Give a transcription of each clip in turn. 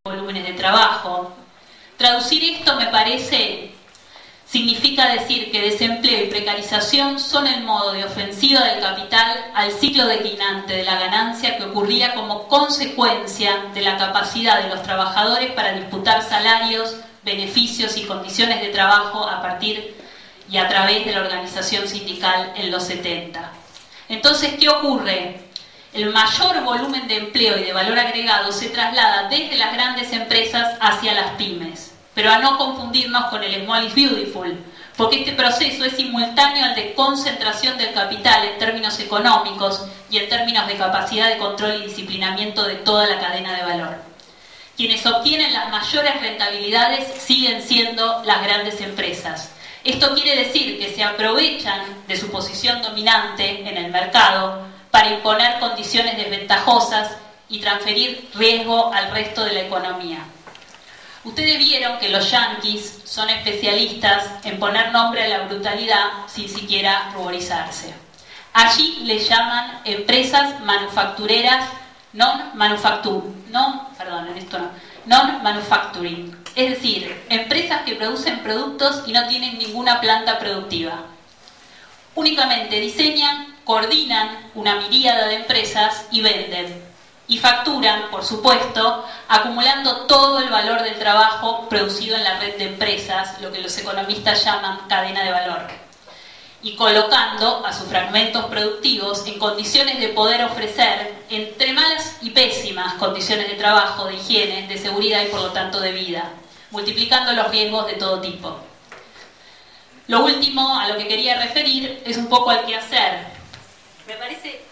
volúmenes de trabajo. Traducir esto, me parece, significa decir que desempleo y precarización son el modo de ofensiva del capital al ciclo declinante de la ganancia que ocurría como consecuencia de la capacidad de los trabajadores para disputar salarios, beneficios y condiciones de trabajo a partir y a través de la organización sindical en los 70. Entonces, ¿qué ocurre? El mayor volumen de empleo y de valor agregado se traslada desde las grandes empresas hacia las pymes, pero a no confundirnos con el small is beautiful, porque este proceso es simultáneo al de concentración del capital en términos económicos y en términos de capacidad de control y disciplinamiento de toda la cadena de valor. Quienes obtienen las mayores rentabilidades siguen siendo las grandes empresas. Esto quiere decir que se aprovechan de su posición dominante en el mercado para imponer condiciones desventajosas y transferir riesgo al resto de la economía. Ustedes vieron que los yanquis son especialistas en poner nombre a la brutalidad sin siquiera ruborizarse. Allí le llaman empresas manufactureras non-manufacturing, es decir, empresas que producen productos y no tienen ninguna planta productiva. Únicamente diseñan, coordinan una miríada de empresas y venden. Y facturan, por supuesto, acumulando todo el valor del trabajo producido en la red de empresas, lo que los economistas llaman cadena de valor, y colocando a sus fragmentos productivos en condiciones de poder ofrecer, entre malas y pésimas condiciones de trabajo, de higiene, de seguridad y por lo tanto de vida, multiplicando los riesgos de todo tipo. Lo último a lo que quería referir es un poco al quehacer. Me parece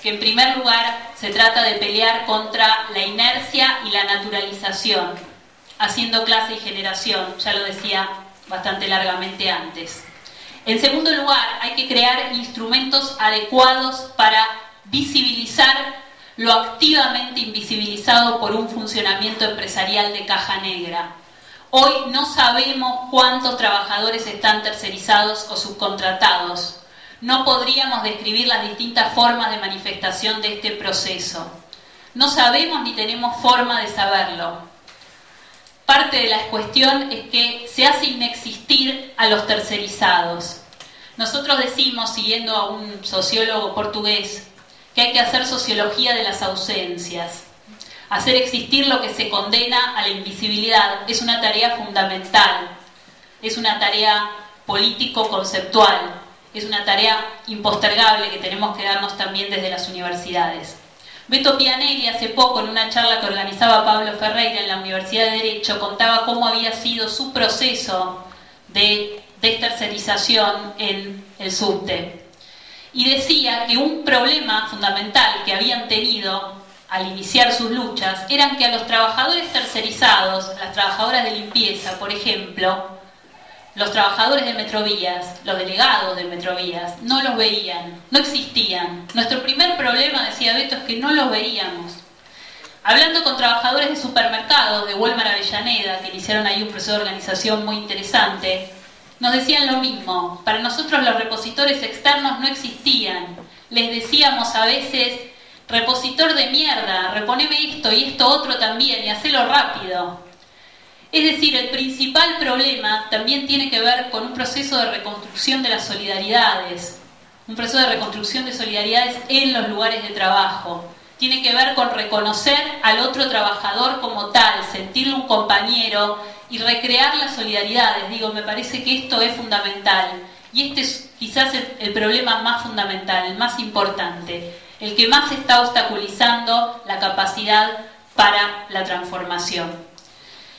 que en primer lugar se trata de pelear contra la inercia y la naturalización, haciendo clase y generación, ya lo decía bastante largamente antes. En segundo lugar, hay que crear instrumentos adecuados para visibilizar lo activamente invisibilizado por un funcionamiento empresarial de caja negra. Hoy no sabemos cuántos trabajadores están tercerizados o subcontratados. No podríamos describir las distintas formas de manifestación de este proceso. No sabemos ni tenemos forma de saberlo. Parte de la cuestión es que se hace inexistir a los tercerizados. Nosotros decimos, siguiendo a un sociólogo portugués, que hay que hacer sociología de las ausencias. Hacer existir lo que se condena a la invisibilidad es una tarea fundamental, es una tarea político-conceptual, es una tarea impostergable que tenemos que darnos también desde las universidades. Beto Pianelli hace poco, en una charla que organizaba Pablo Ferreira en la Universidad de Derecho, contaba cómo había sido su proceso de destercerización en el subte. Y decía que un problema fundamental que habían tenido al iniciar sus luchas eran que a los trabajadores tercerizados, las trabajadoras de limpieza, por ejemplo, los trabajadores de Metrovías, los delegados de Metrovías, no los veían, no existían. Nuestro primer problema, decía Beto, es que no los veíamos. Hablando con trabajadores de supermercados de Walmart Avellaneda, que iniciaron ahí un proceso de organización muy interesante, nos decían lo mismo. Para nosotros los repositores externos no existían. Les decíamos a veces: repositor de mierda, reponeme esto y esto otro también, y hacelo rápido. Es decir, el principal problema también tiene que ver con un proceso de reconstrucción de las solidaridades, un proceso de reconstrucción de solidaridades en los lugares de trabajo. Tiene que ver con reconocer al otro trabajador como tal, sentirlo un compañero y recrear las solidaridades. Digo, me parece que esto es fundamental. Y este es quizás el problema más fundamental, el más importante, el que más está obstaculizando la capacidad para la transformación.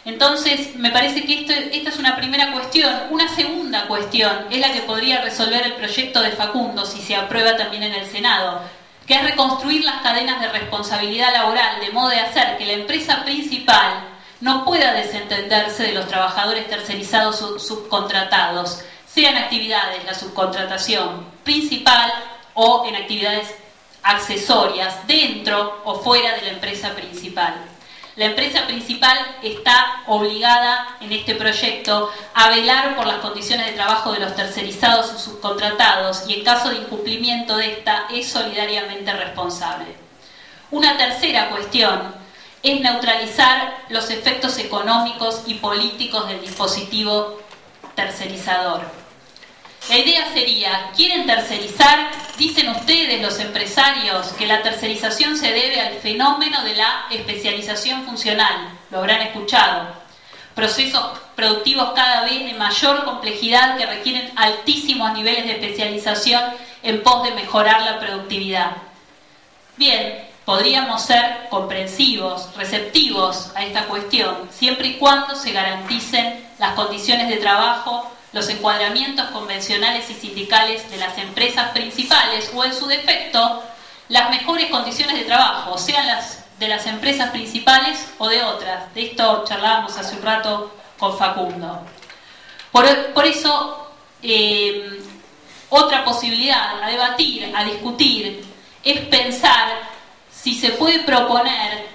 Entonces, me parece que esta es una primera cuestión. Una segunda cuestión es la que podría resolver el proyecto de Facundo si se aprueba también en el Senado, que es reconstruir las cadenas de responsabilidad laboral de modo de hacer que la empresa principal no pueda desentenderse de los trabajadores tercerizados o subcontratados, sea en actividades, la subcontratación principal o en actividades accesorias, dentro o fuera de la empresa principal. La empresa principal está obligada en este proyecto a velar por las condiciones de trabajo de los tercerizados o subcontratados y en caso de incumplimiento de esta es solidariamente responsable. Una tercera cuestión es neutralizar los efectos económicos y políticos del dispositivo tercerizador. La idea sería, ¿quieren tercerizar? Dicen ustedes, los empresarios, que la tercerización se debe al fenómeno de la especialización funcional. Lo habrán escuchado. Procesos productivos cada vez de mayor complejidad que requieren altísimos niveles de especialización en pos de mejorar la productividad. Bien, podríamos ser comprensivos, receptivos a esta cuestión, siempre y cuando se garanticen las condiciones de trabajo, los encuadramientos convencionales y sindicales de las empresas principales o, en su defecto, las mejores condiciones de trabajo, sean las de las empresas principales o de otras. De esto charlábamos hace un rato con Facundo. Por eso, otra posibilidad a debatir, a discutir, es pensar si se puede proponer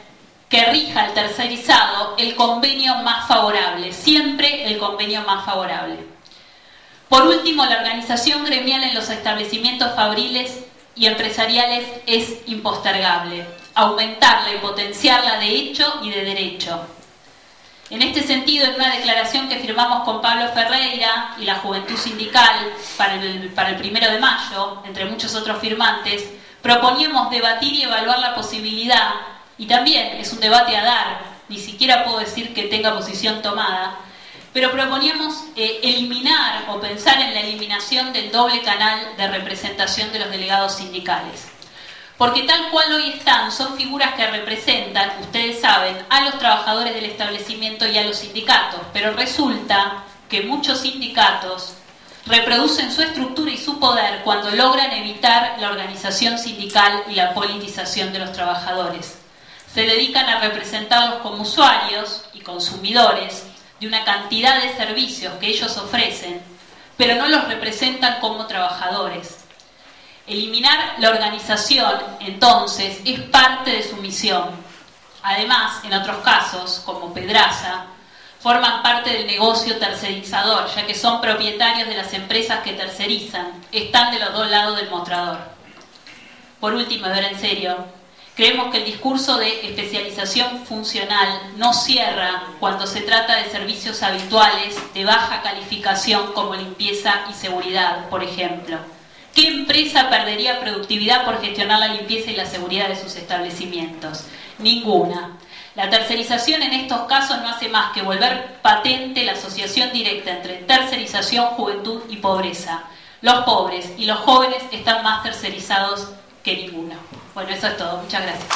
que rija el tercerizado el convenio más favorable, siempre el convenio más favorable. Por último, la organización gremial en los establecimientos fabriles y empresariales es impostergable, aumentarla y potenciarla de hecho y de derecho. En este sentido, en una declaración que firmamos con Pablo Ferreira y la Juventud Sindical para el 1 de mayo, entre muchos otros firmantes, proponíamos debatir y evaluar la posibilidad, y también es un debate a dar, ni siquiera puedo decir que tenga posición tomada, pero proponíamos eliminar o pensar en la eliminación del doble canal de representación de los delegados sindicales. Porque tal cual hoy están, son figuras que representan, ustedes saben, a los trabajadores del establecimiento y a los sindicatos, pero resulta que muchos sindicatos reproducen su estructura y su poder cuando logran evitar la organización sindical y la politización de los trabajadores. Se dedican a representarlos como usuarios y consumidores de una cantidad de servicios que ellos ofrecen, pero no los representan como trabajadores. Eliminar la organización, entonces, es parte de su misión. Además, en otros casos, como Pedraza, forman parte del negocio tercerizador, ya que son propietarios de las empresas que tercerizan, están de los dos lados del mostrador. Por último, ver en serio, creemos que el discurso de especialización funcional no cierra cuando se trata de servicios habituales de baja calificación como limpieza y seguridad, por ejemplo. ¿Qué empresa perdería productividad por gestionar la limpieza y la seguridad de sus establecimientos? Ninguna. La tercerización en estos casos no hace más que volver patente la asociación directa entre tercerización, juventud y pobreza. Los pobres y los jóvenes están más tercerizados que ninguno. Bueno, eso es todo. Muchas gracias.